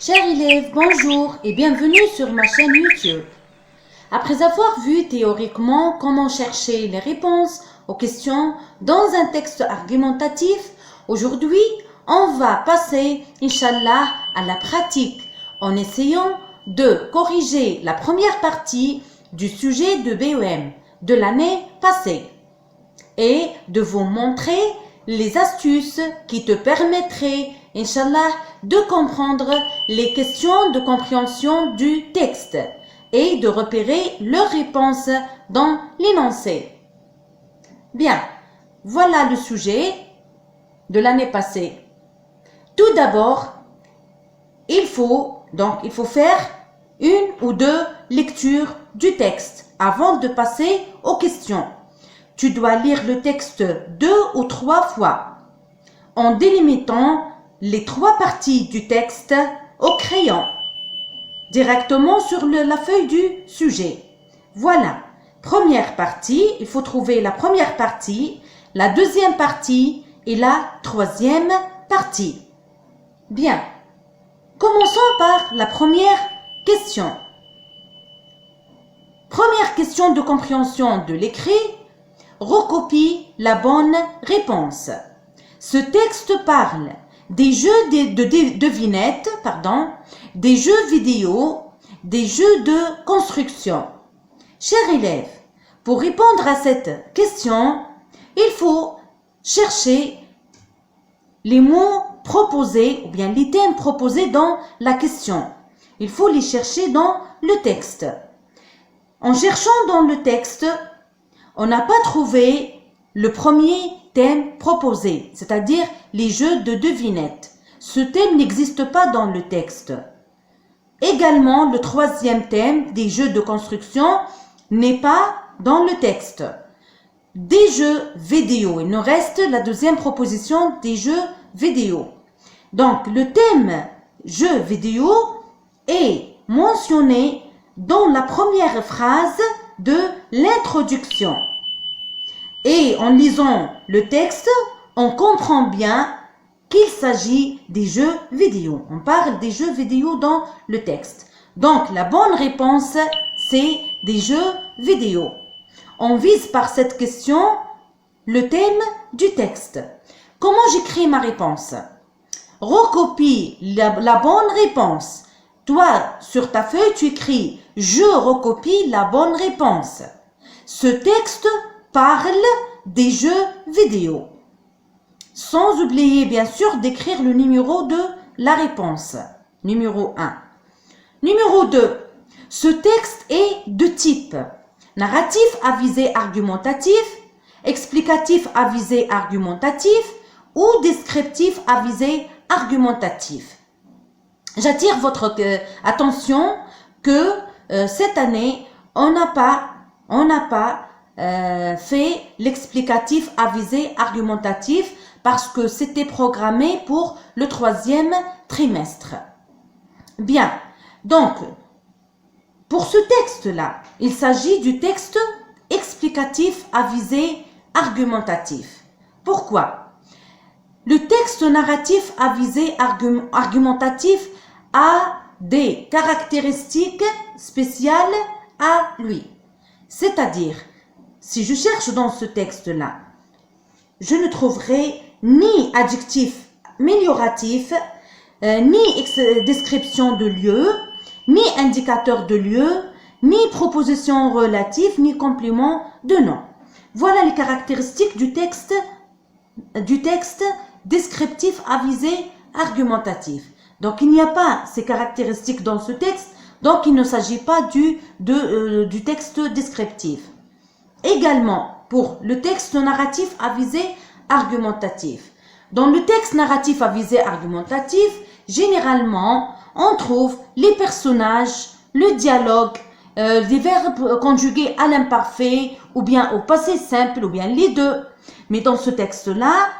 Chers élèves, bonjour et bienvenue sur ma chaîne YouTube. Après avoir vu théoriquement comment chercher les réponses aux questions dans un texte argumentatif, aujourd'hui, on va passer, Inch'Allah, à la pratique en essayant de corriger la première partie du sujet de BEM de l'année passée et de vous montrer les astuces qui te permettraient, Inch'Allah, de comprendre les questions de compréhension du texte et de repérer leurs réponses dans l'énoncé. Bien, voilà le sujet de l'année passée. Tout d'abord, il faut faire une ou deux lectures du texte avant de passer aux questions. Tu dois lire le texte 2 ou 3 fois en délimitant les 3 parties du texte au crayon directement sur la feuille du sujet. Voilà, première partie, il faut trouver la première partie, la deuxième partie et la troisième partie. Bien, commençons par la première question. Première question de compréhension de l'écrit. Recopie la bonne réponse. Ce texte parle des jeux de devinettes, des jeux vidéo, des jeux de construction. Chers élèves, pour répondre à cette question, il faut chercher les mots proposés ou bien les thèmes proposés dans la question. Il faut les chercher dans le texte. En cherchant dans le texte, on n'a pas trouvé le premier thème proposé, c'est-à-dire les jeux de devinettes. Ce thème n'existe pas dans le texte. Également, le troisième thème des jeux de construction n'est pas dans le texte. Des jeux vidéo, il nous reste la deuxième proposition des jeux vidéo. Donc, le thème jeux vidéo est mentionné dans la première phrase de l'introduction. Et en lisant le texte, on comprend bien qu'il s'agit des jeux vidéo. On parle des jeux vidéo dans le texte. Donc, la bonne réponse, c'est des jeux vidéo. On vise par cette question le thème du texte. Comment j'écris ma réponse? Recopie la bonne réponse. Toi, sur ta feuille, tu écris « Je recopie la bonne réponse ». Ce texte parle des jeux vidéo. Sans oublier, bien sûr, d'écrire le numéro de la réponse. Numéro 1. Numéro 2. Ce texte est de type narratif à visée argumentatif, explicatif à visée argumentatif ou descriptif à visée argumentatif. J'attire votre attention que cette année, on n'a pas fait l'explicatif à visée argumentatif parce que c'était programmé pour le 3e trimestre. Bien, donc, pour ce texte-là, il s'agit du texte explicatif à visée argumentatif. Pourquoi? Le texte narratif à visée argumentatif a des caractéristiques spéciales à lui. C'est-à-dire, si je cherche dans ce texte-là, je ne trouverai ni adjectif amélioratif, ni description de lieu, ni indicateur de lieu, ni proposition relative, ni complément de nom. Voilà les caractéristiques du texte descriptif à visée argumentatif. Donc, il n'y a pas ces caractéristiques dans ce texte, donc il ne s'agit pas du texte descriptif. Également, pour le texte narratif à visée argumentatif. Dans le texte narratif à visée argumentatif, généralement, on trouve les personnages, le dialogue, les verbes conjugués à l'imparfait, ou bien au passé simple, ou bien les deux. Mais dans ce texte-là,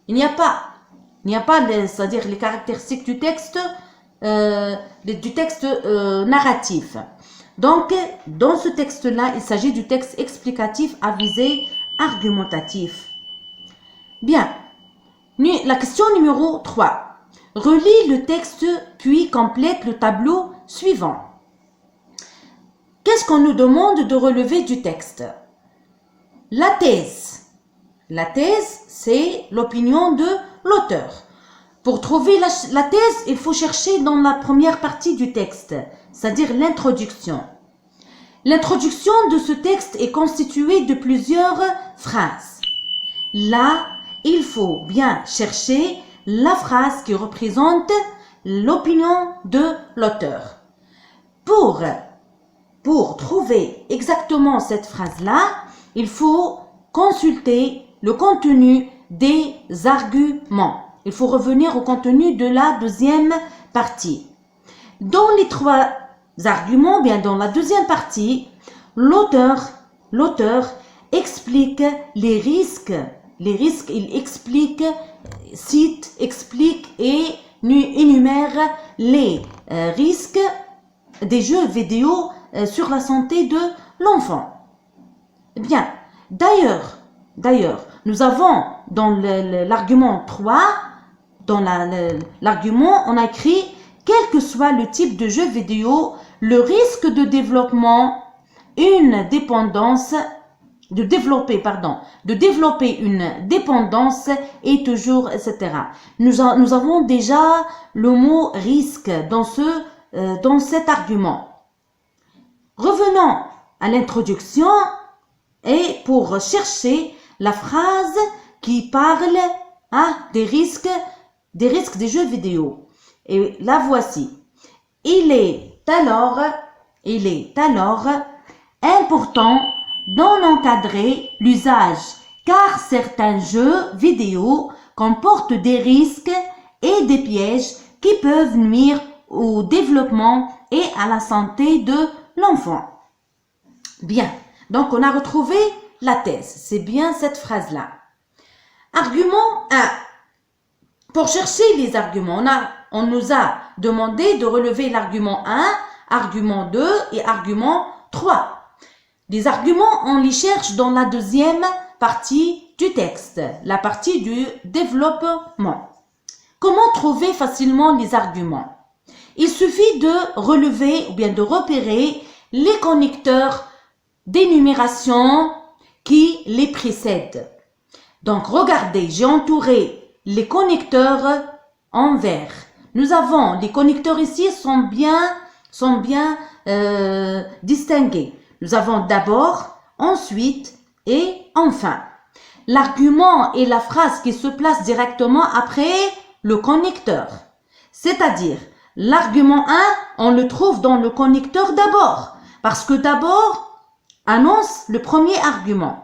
il n'y a pas c'est-à-dire les caractéristiques du texte narratif. Donc, dans ce texte-là, il s'agit du texte explicatif à visée argumentatif. Bien. La question numéro 3. Relis le texte puis complète le tableau suivant. Qu'est-ce qu'on nous demande de relever du texte? La thèse. La thèse, c'est l'opinion de l'auteur. Pour trouver la thèse, il faut chercher dans la première partie du texte, c'est-à-dire l'introduction. L'introduction de ce texte est constituée de plusieurs phrases. Là, il faut bien chercher la phrase qui représente l'opinion de l'auteur. Pour trouver exactement cette phrase-là, il faut consulter le contenu des arguments. Il faut revenir au contenu de la deuxième partie. Dans les trois arguments, bien dans la deuxième partie, l'auteur explique les risques. Il explique, cite, explique et énumère les risques des jeux vidéo sur la santé de l'enfant. Bien, d'ailleurs, nous avons dans l'argument 3, dans l'argument, on a écrit « Quel que soit le type de jeu vidéo, le risque de développer une dépendance est toujours, etc. » Nous avons déjà le mot « risque » dans cet argument. Revenons à l'introduction et pour chercher la phrase qui parle des risques des jeux vidéo. Et la voici. Il est alors important d'en encadrer l'usage car certains jeux vidéo comportent des risques et des pièges qui peuvent nuire au développement et à la santé de l'enfant. Bien, donc on a retrouvé la thèse. C'est bien cette phrase-là. Argument 1. Pour chercher les arguments, on nous a demandé de relever l'argument 1, argument 2 et argument 3. Les arguments, on les cherche dans la deuxième partie du texte, la partie du développement. Comment trouver facilement les arguments? Il suffit de relever ou bien de repérer les connecteurs d'énumération qui les précèdent. Donc, regardez, j'ai entouré les connecteurs en vert. Nous avons, les connecteurs ici sont bien distingués. Nous avons d'abord, ensuite et enfin. L'argument est la phrase qui se place directement après le connecteur. C'est-à-dire, l'argument 1, on le trouve dans le connecteur d'abord. Parce que d'abord, annonce le premier argument.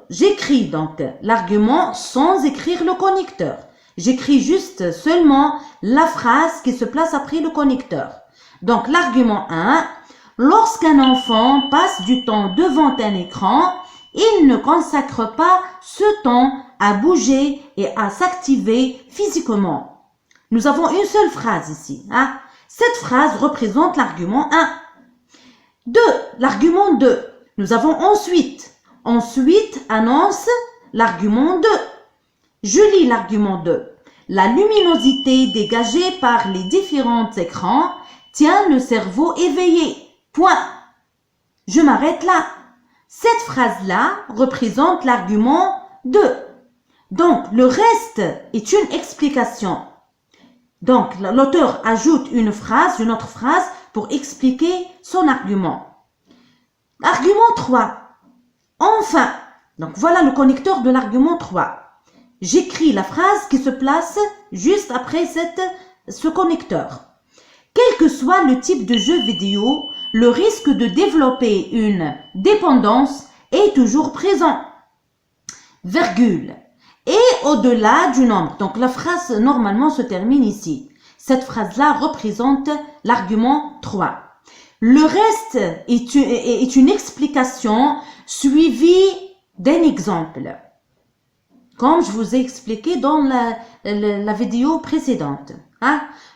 J'écris donc l'argument sans écrire le connecteur. J'écris juste seulement la phrase qui se place après le connecteur. Donc l'argument 1, lorsqu'un enfant passe du temps devant un écran, il ne consacre pas ce temps à bouger et à s'activer physiquement. Nous avons une seule phrase ici. Cette phrase représente l'argument 1. 2. L'argument 2. Nous avons ensuite annonce l'argument 2. Je lis l'argument 2. La luminosité dégagée par les différents écrans tient le cerveau éveillé. Point. Je m'arrête là. Cette phrase-là représente l'argument 2. Donc, le reste est une explication. Donc, l'auteur ajoute une autre phrase pour expliquer son argument. Argument 3. Enfin, donc voilà le connecteur de l'argument 3. J'écris la phrase qui se place juste après ce connecteur. Quel que soit le type de jeu vidéo, le risque de développer une dépendance est toujours présent. Virgule. Et au-delà du nombre. Donc la phrase normalement se termine ici. Cette phrase-là représente l'argument 3. Le reste est une explication suivie d'un exemple. Comme je vous ai expliqué dans la vidéo précédente.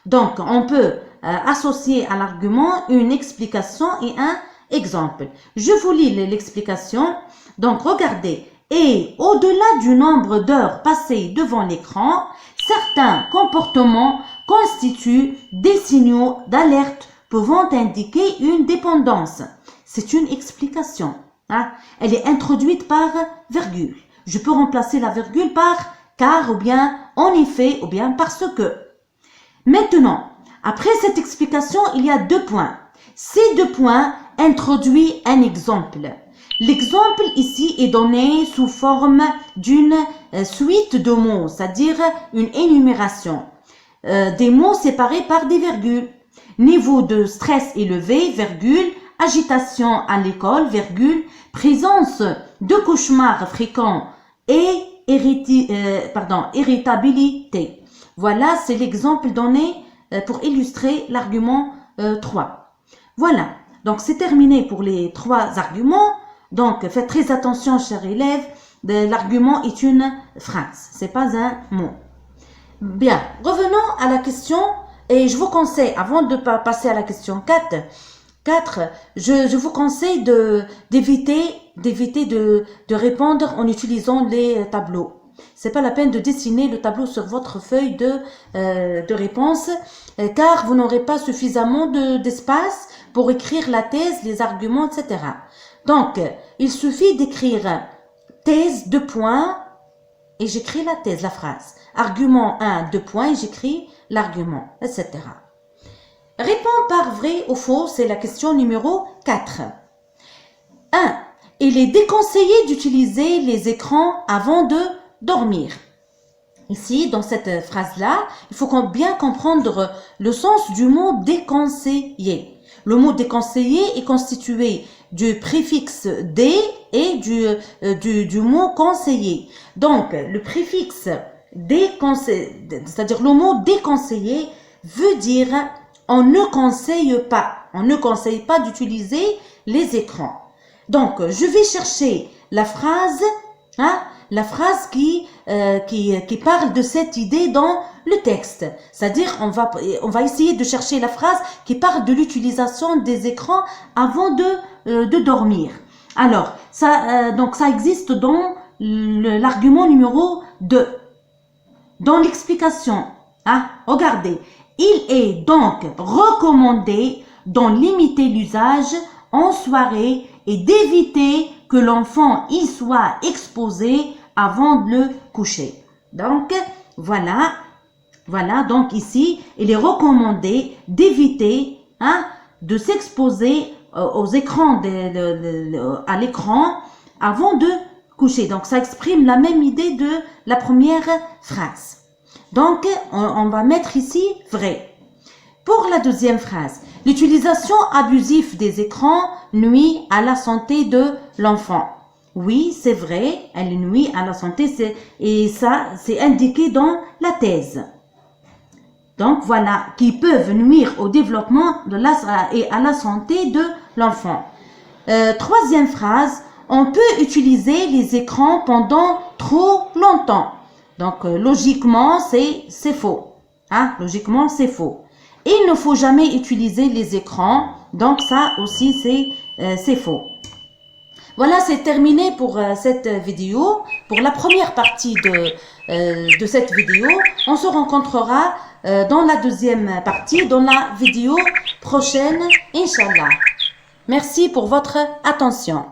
Donc, on peut associer à l'argument une explication et un exemple. Je vous lis l'explication. Donc, regardez. Et au-delà du nombre d'heures passées devant l'écran, certains comportements constituent des signaux d'alerte pouvant indiquer une dépendance. C'est une explication. Hein? Elle est introduite par virgule. Je peux remplacer la virgule par car ou bien en effet ou bien parce que. Maintenant, après cette explication, il y a 2 points. Ces 2 points introduisent un exemple. L'exemple ici est donné sous forme d'une suite de mots, c'est-à-dire une énumération. Des mots séparés par des virgules. Niveau de stress élevé, virgule, agitation à l'école, virgule, présence de cauchemars fréquents et irritabilité. Voilà, c'est l'exemple donné pour illustrer l'argument 3. Voilà, donc c'est terminé pour les 3 arguments. Donc, faites très attention, chers élèves, l'argument est une phrase, c'est pas un mot. Bien, revenons à la question, et je vous conseille, avant de passer à la question 4, je vous conseille d'éviter de répondre en utilisant les tableaux. C'est pas la peine de dessiner le tableau sur votre feuille de réponse, car vous n'aurez pas suffisamment d'espace pour écrire la thèse, les arguments, etc. Donc, il suffit d'écrire thèse, 2 points, et j'écris la thèse, la phrase. Argument 1, 2 points, et j'écris l'argument, etc. Réponds par vrai ou faux, c'est la question numéro 4. 1. Il est déconseillé d'utiliser les écrans avant de dormir. Ici, dans cette phrase-là, il faut bien comprendre le sens du mot déconseillé. Le mot déconseillé est constitué du préfixe dé et du mot conseillé. Donc, le préfixe déconseillé, c'est-à-dire le mot déconseillé, veut dire on ne conseille pas. On ne conseille pas d'utiliser les écrans. Donc, je vais chercher la phrase, la phrase qui parle de cette idée dans le texte. C'est-à-dire, on va essayer de chercher la phrase qui parle de l'utilisation des écrans avant de dormir. Alors, donc ça existe dans l'argument numéro 2. Dans l'explication, regardez, il est donc recommandé d'en limiter l'usage en soirée et d'éviter que l'enfant y soit exposé avant de le coucher. Donc, voilà, donc ici, il est recommandé d'éviter de s'exposer aux écrans, à l'écran avant de coucher. Donc, ça exprime la même idée de la première phrase. Donc, on va mettre ici vrai. Pour la deuxième phrase, l'utilisation abusive des écrans nuit à la santé de l'enfant. Oui, c'est vrai, elle nuit à la santé, et ça, c'est indiqué dans la thèse. Donc, voilà, qui peuvent nuire au développement et à la santé de l'enfant. Troisième phrase, on peut utiliser les écrans pendant trop longtemps. Donc, logiquement, c'est faux. Logiquement, c'est faux. Il ne faut jamais utiliser les écrans. Donc, ça aussi, c'est faux. Voilà, c'est terminé pour cette vidéo. Pour la première partie de cette vidéo, on se rencontrera dans la deuxième partie, dans la vidéo prochaine, Inch'Allah. Merci pour votre attention.